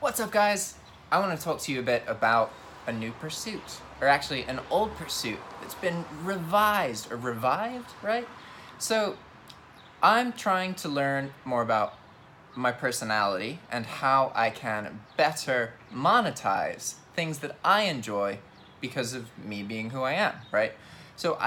What's up, guys? I want to talk to you a bit about a new pursuit, or actually an old pursuit that's been revised or revived, right? So I'm trying to learn more about my personality and how I can better monetize things that I enjoy because of me being who I am, right? So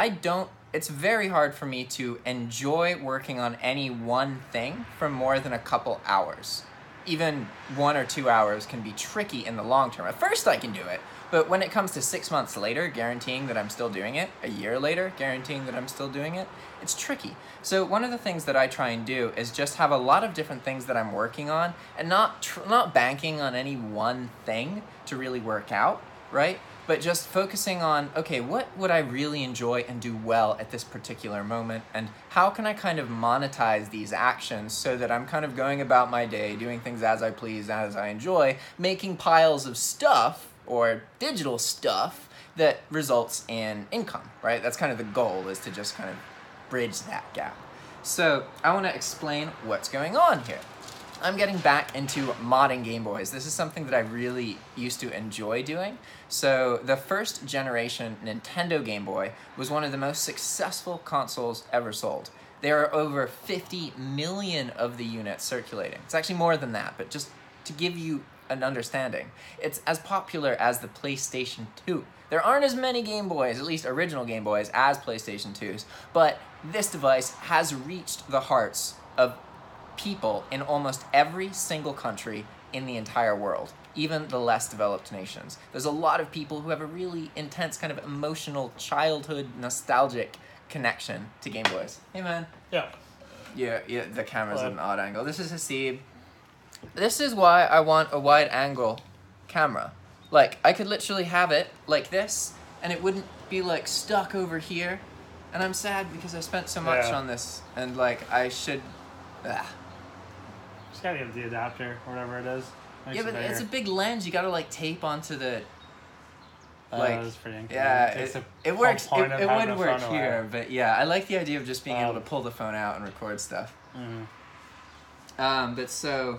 it's very hard for me to enjoy working on any one thing for more than a couple hours. Even 1 or 2 hours can be tricky in the long term. At first I can do it, but when it comes to 6 months later, guaranteeing that I'm still doing it, a year later, guaranteeing that I'm still doing it, it's tricky. So one of the things that I try and do is just have a lot of different things that I'm working on and not banking on any one thing to really work out, right? But just focusing on, okay, what would I really enjoy and do well at this particular moment, and how can I kind of monetize these actions so that I'm kind of going about my day, doing things as I please, as I enjoy, making piles of stuff, or digital stuff, that results in income, right? That's kind of the goal, is to just kind of bridge that gap. So I want to explain what's going on here. I'm getting back into modding Gameboys. This is something that I really used to enjoy doing. So the first generation Nintendo Game Boy was one of the most successful consoles ever sold. There are over 50 million of the units circulating. It's actually more than that, but just to give you an understanding, it's as popular as the PlayStation 2. There aren't as many Game Boys, at least original Game Boys, as PlayStation 2s, but this device has reached the hearts of people in almost every single country in the entire world, even the less developed nations. There's a lot of people who have a really intense kind of emotional, childhood, nostalgic connection to Game Boys. Hey, man. Yeah. Yeah, the camera's at an odd angle. This is Hasib. This is why I want a wide angle camera. Like, I could literally have it like this, and it wouldn't be like stuck over here. And I'm sad because I spent so much on this, and like, I should... Just gotta get the adapter, or whatever it is. Yeah, but it's a big lens. You gotta like tape onto the. Like, that's pretty inconvenient. Yeah, it works. It would work here, but yeah, I like the idea of just being able to pull the phone out and record stuff. But so.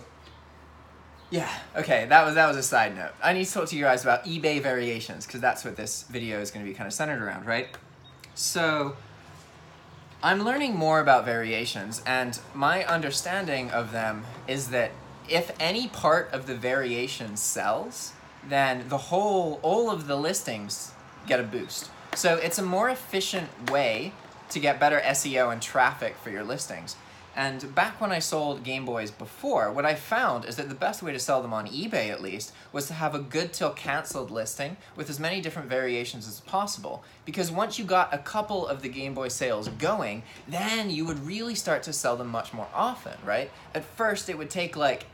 Yeah. Okay. That was a side note. I need to talk to you guys about eBay variations, because that's what this video is going to be kind of centered around, right? So. I'm learning more about variations, and my understanding of them is that if any part of the variation sells, then all of the listings get a boost. So it's a more efficient way to get better SEO and traffic for your listings. And back when I sold Game Boys before, what I found is that the best way to sell them on eBay, at least, was to have a good till canceled listing with as many different variations as possible. Because once you got a couple of the Game Boy sales going, then you would really start to sell them much more often, right? At first, it would take like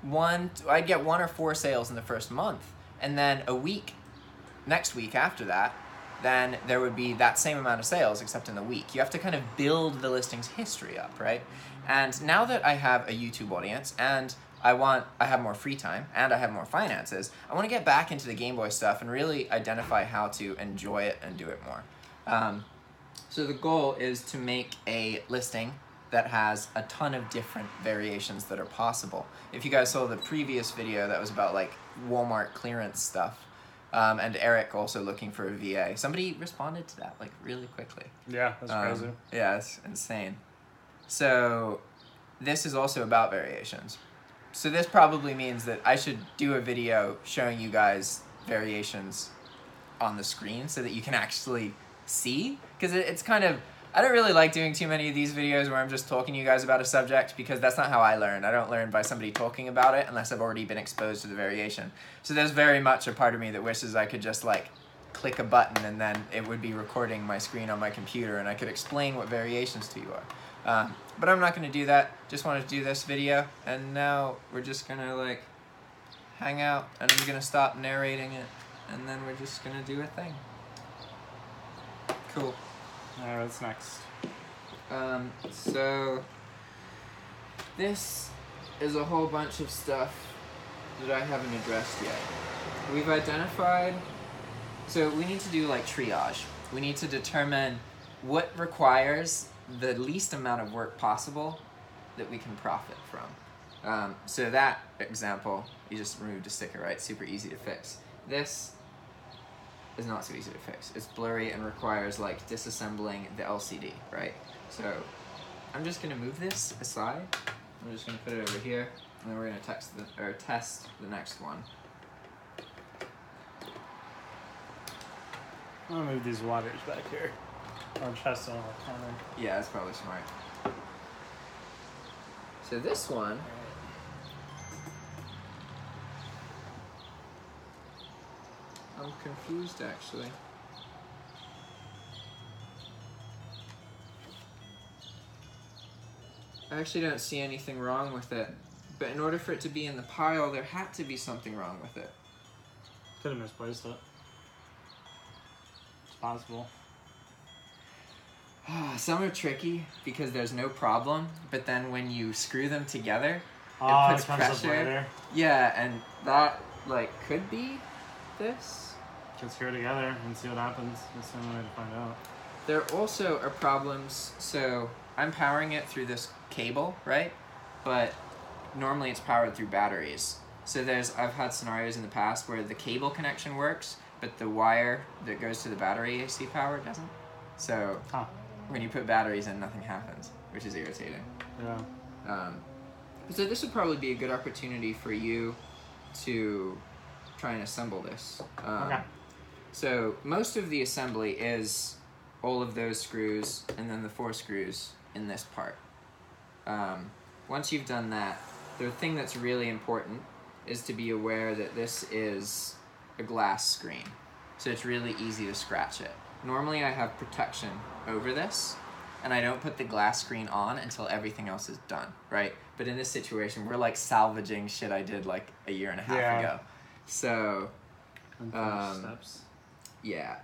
I'd get 1 or 4 sales in the first month, and then next week after that, then there would be that same amount of sales, except in the week. You have to kind of build the listing's history up, right? And now that I have a YouTube audience, and I have more free time, and I have more finances, I want to get back into the Game Boy stuff and really identify how to enjoy it and do it more. So the goal is to make a listing that has a ton of different variations that are possible. If you guys saw the previous video that was about like Walmart clearance stuff, and Eric also looking for a VA. Somebody responded to that like really quickly. Yeah, that's crazy. Yeah, it's insane. So this is also about variations. So this probably means that I should do a video showing you guys variations on the screen so that you can actually see. Because it's kind of... I don't really like doing too many of these videos where I'm just talking to you guys about a subject, because that's not how I learn. I don't learn by somebody talking about it unless I've already been exposed to the variation. So there's very much a part of me that wishes I could just like click a button and then it would be recording my screen on my computer and I could explain what variations to you are. But I'm not going to do that. Just wanted to do this video, and now we're just going to like hang out, and I'm going to stop narrating it, and then we're just going to do a thing. Cool. Alright, what's next? So this is a whole bunch of stuff that I haven't addressed yet. We've identified, so we need to do like triage. We need to determine what requires the least amount of work possible that we can profit from. So that example, you just removed a sticker, right? Super easy to fix. This is not so easy to fix. It's blurry and requires like disassembling the LCD, right? So I'm just gonna move this aside. I'm just gonna put it over here, and then we're gonna test the next one. I'm gonna move these wires back here. Or chest on the corner. Yeah, that's probably smart. So this one, I'm confused actually. I actually don't see anything wrong with it. But in order for it to be in the pile, there had to be something wrong with it. Could have misplaced it. It's possible. Some are tricky because there's no problem, but then when you screw them together, Oh, it puts it comes up pressure. later. Yeah, and that like could be this. Just screw it together and see what happens. That's the only way to find out. There also are problems, so I'm powering it through this cable, right? But normally it's powered through batteries. So I've had scenarios in the past where the cable connection works, but the wire that goes to the battery AC power doesn't. So when you put batteries in, nothing happens, which is irritating. Yeah. So this would probably be a good opportunity for you to try and assemble this. Okay. So most of the assembly is all of those screws and then the 4 screws in this part. Once you've done that, the thing that's really important is to be aware that this is a glass screen. So it's really easy to scratch it. Normally I have protection over this, and I don't put the glass screen on until everything else is done, right? But in this situation, we're like salvaging shit I did like a year and a half ago. So, steps. yeah,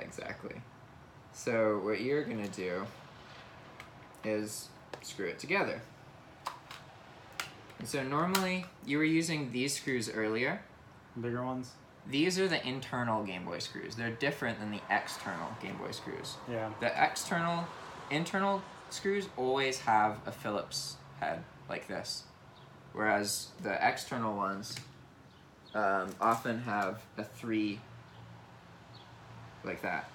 exactly. So what you're gonna do is screw it together. And so normally you were using these screws earlier. Bigger ones? These are the internal Game Boy screws. They're different than the external Game Boy screws. Yeah. The internal screws always have a Phillips head like this, whereas the external ones often have a 3 like that.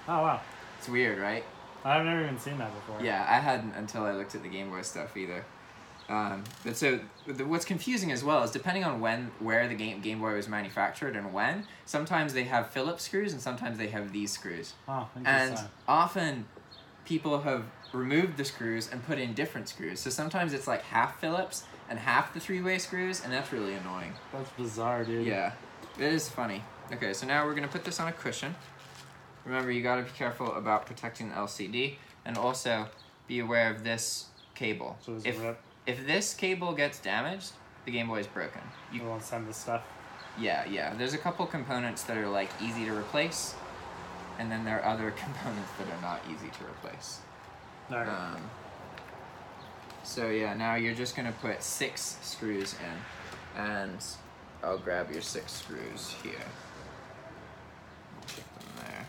Oh, wow. It's weird, right? I've never even seen that before. Yeah, I hadn't until I looked at the Game Boy stuff either. But so what's confusing as well is depending on where the Game Boy was manufactured and when, sometimes they have Phillips screws and sometimes they have these screws. Oh, interesting. And often people have removed the screws and put in different screws. So sometimes it's like half Phillips and half the 3-way screws, and that's really annoying. That's bizarre, dude. Yeah, it is funny. Okay, so now we're gonna put this on a cushion. Remember, you gotta be careful about protecting the LCD, and also be aware of this cable. So does it rip? If this cable gets damaged, the Game Boy is broken. You won't send this stuff? Yeah. There's a couple components that are like easy to replace, and then there are other components that are not easy to replace. Alright. So yeah, now you're just gonna put 6 screws in, and I'll grab your 6 screws here. Put them there.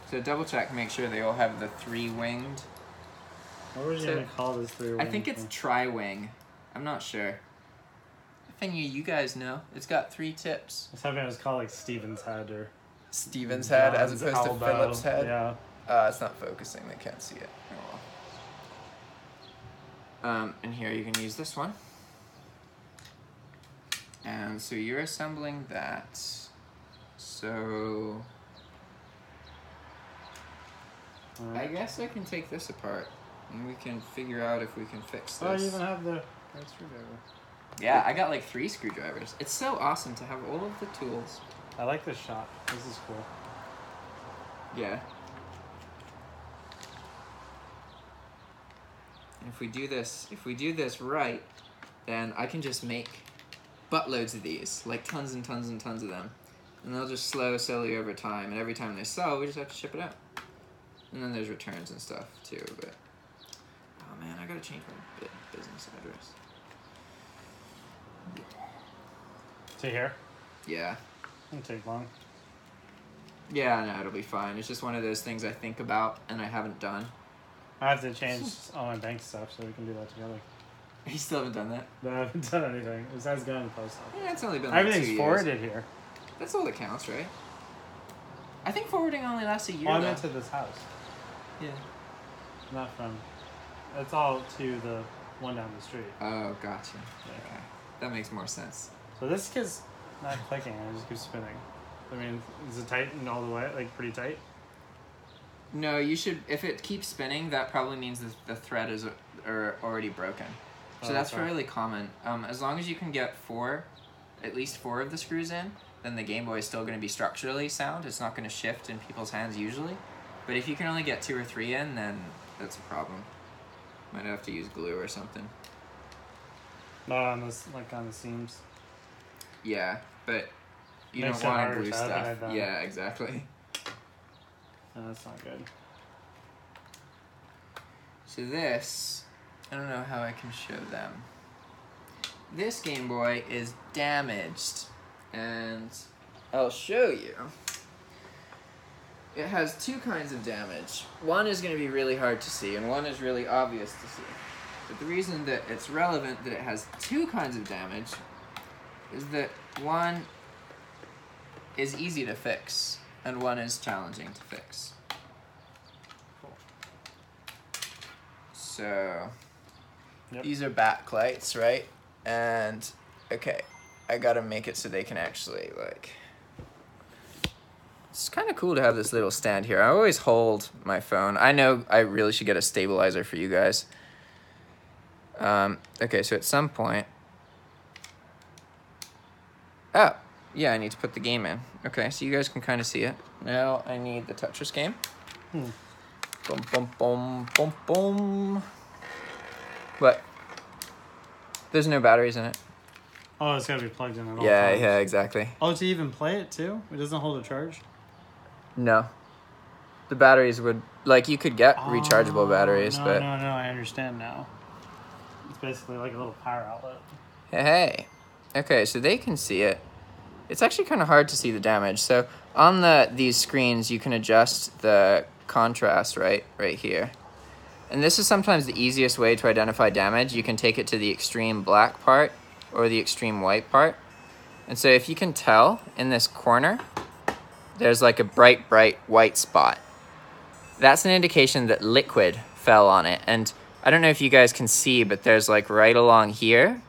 So double check, make sure they all have the 3-winged. What would you gonna call this 3-wing? I think it's tri-wing. I'm not sure. If any of you guys know, it's got 3 tips. I was hoping it was called like Steven's head or Steven's head as John's opposed to elbow. Phillips head. Yeah. It's not focusing. They can't see it. Oh well. And here you can use this one. And so you're assembling that. So I guess I can take this apart and we can figure out if we can fix this. Oh, you even have the right screwdriver. Yeah, I got like 3 screwdrivers. It's so awesome to have all of the tools. I like this shot. This is cool. Yeah. And if we do this right, then I can just make buttloads of these, like tons and tons and tons of them. And they'll just slowly over time, and every time they sell, we just have to ship it out. And then there's returns and stuff too, but oh man, I gotta change my business address. To here? Yeah. Doesn't take long. Yeah, no, it'll be fine. It's just one of those things I think about and I haven't done. I have to change all my bank stuff so we can do that together. You still haven't done that? No, I haven't done anything besides going to the post office. Yeah, it's only been like 2 years. Everything's forwarded here. That's all that counts, right? I think forwarding only lasts a year. I went to this house. Yeah. Not from. It's all to the one down the street. Oh, gotcha. Yeah. Okay. That makes more sense. So this is not clicking, it just keeps spinning. I mean, is it tight and all the way, like pretty tight? No, you should, if it keeps spinning, that probably means that the thread is already broken. So that's fairly common. As long as you can get at least four of the screws in, then the Game Boy is still going to be structurally sound. It's not going to shift in people's hands usually. But if you can only get 2 or 3 in, then that's a problem. Might have to use glue or something. Not on this, like on the seams. Yeah, but you Makes don't it want to harder glue to stuff. have it, Yeah, exactly. No, that's not good. So this, I don't know how I can show them. This Game Boy is damaged, and I'll show you. It has 2 kinds of damage. One is going to be really hard to see, and one is really obvious to see. But the reason that it's relevant that it has 2 kinds of damage is that one is easy to fix, and one is challenging to fix. So, these are backlights, right? And, okay, I gotta make it so they can actually, like... It's kind of cool to have this little stand here. I always hold my phone. I know I really should get a stabilizer for you guys. Okay, so at some point... Oh, yeah, I need to put the game in. Okay, so you guys can kind of see it. Now I need the Tetris game. Boom, boom, boom, boom, boom. But there's no batteries in it. Oh, it's gotta be plugged in at all Yeah, times. yeah, exactly. Oh, to even play it too? It doesn't hold a charge? No. The batteries would, like, you could get rechargeable batteries, no, but... No, I understand now. It's basically like a little power outlet. Hey. Okay, so they can see it. It's actually kind of hard to see the damage. So on these screens, you can adjust the contrast right here. And this is sometimes the easiest way to identify damage. You can take it to the extreme black part or the extreme white part. And so if you can tell in this corner, there's like a bright white spot. That's an indication that liquid fell on it. And I don't know if you guys can see, but there's like right along here,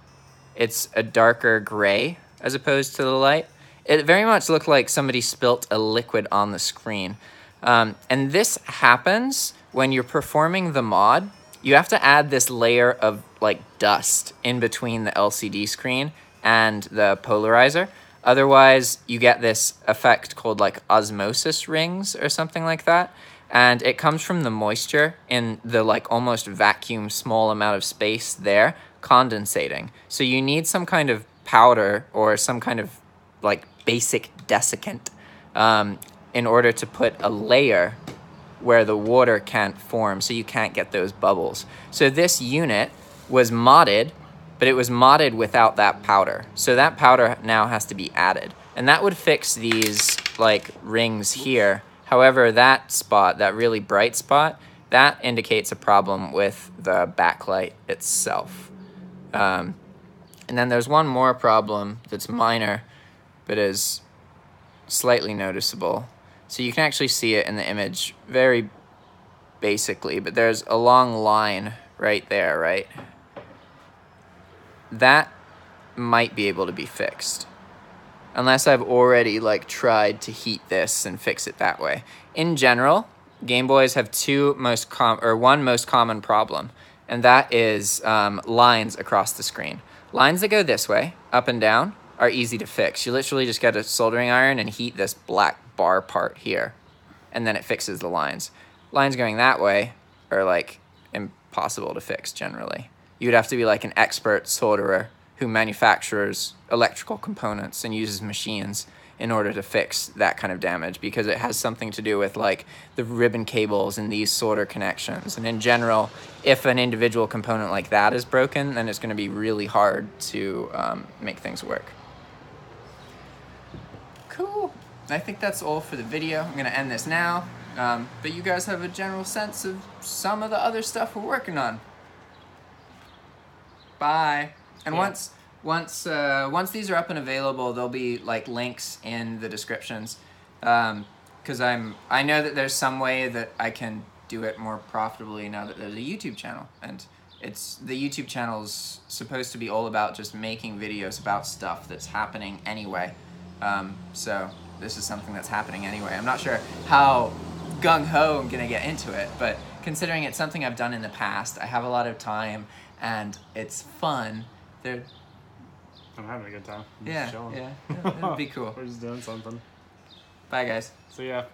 it's a darker gray as opposed to the light. It very much looked like somebody spilt a liquid on the screen. And this happens when you're performing the mod. You have to add this layer of like dust in between the LCD screen and the polarizer. Otherwise, you get this effect called like osmosis rings or something like that. And it comes from the moisture in the like almost vacuum small amount of space there condensating. So you need some kind of powder or some kind of like basic desiccant in order to put a layer where the water can't form, so you can't get those bubbles. So this unit was modded, but it was modded without that powder. So that powder now has to be added. And that would fix these like rings here. However, that spot, that really bright spot, that indicates a problem with the backlight itself. And then there's one more problem that's minor, but is slightly noticeable. So you can actually see it in the image very basically, but there's a long line right there, right? That might be able to be fixed. Unless I've already like tried to heat this and fix it that way. In general, Game Boys have one most common problem, and that is lines across the screen. Lines that go this way, up and down, are easy to fix. You literally just get a soldering iron and heat this black bar part here, and then it fixes the lines. Lines going that way are like impossible to fix generally. You'd have to be like an expert solderer who manufactures electrical components and uses machines in order to fix that kind of damage, because it has something to do with like the ribbon cables and these solder connections. And in general, if an individual component like that is broken, then it's going to be really hard to make things work. Cool. I think that's all for the video. I'm going to end this now. But you guys have a general sense of some of the other stuff we're working on. Bye. And Yeah. once these are up and available, there'll be like links in the descriptions. Because I know that there's some way that I can do it more profitably now that there's a YouTube channel, and the YouTube channel's supposed to be all about just making videos about stuff that's happening anyway. So this is something that's happening anyway. I'm not sure how gung-ho I'm gonna get into it, but considering it's something I've done in the past, I have a lot of time and it's fun. I'm having a good time. I'm Yeah, just chilling. yeah, it'd be cool. We're just doing something. Bye guys. So yeah.